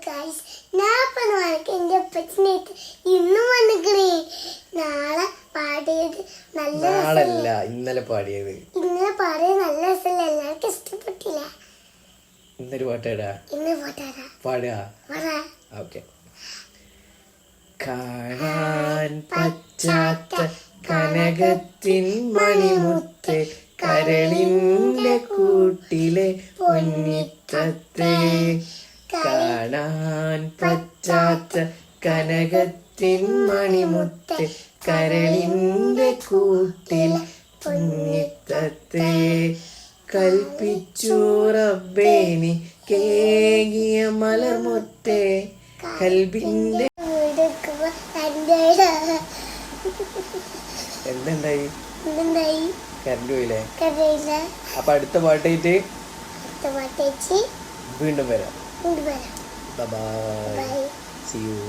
Guys ഞാൻ ഇപ്പൊ നാളേക്ക് എൻ്റെ അപ്പച്ചനായിട്ട് ഇന്നും വന്നിക്കണേ. നാളെ പാടിയത് നല്ല നാളല്ല ഇന്നലെ പാടിയത്. ഇന്നലെ പാടിയത് നല്ല രസമല്ല, എല്ലാവർക്കും ഇഷ്ടപ്പെട്ടില്ല. ഇന്നൊരു പാട്ടാടാ, ഇന്ന് പാട്ടാടാ പാടുക. ഓക്കെ. കാണാൻ പച്ചാത്ത കനകത്തിൻ മണിമുത്ത് കരളിന്റെ കൂട്ടിലെ പൊന്നിത്തത്തെ. കാണാൻ പച്ചാത്ത കനകത്തിൻ മണിമുത്ത് കരളിന്റെ കൂട്ടിലെ പൊന്നിത്തത്തെ. കൽപ്പിച്ചു റബ്ബേനി കേകിയ മലർമുത്തെ കൽബിന്റെ. എന്തുണ്ടായി? കറണ്ട് പോയില്ലേ? അപ്പൊ അടുത്ത പാട്ടായിട്ട് വീണ്ടും വരാം. ബൈ. See you.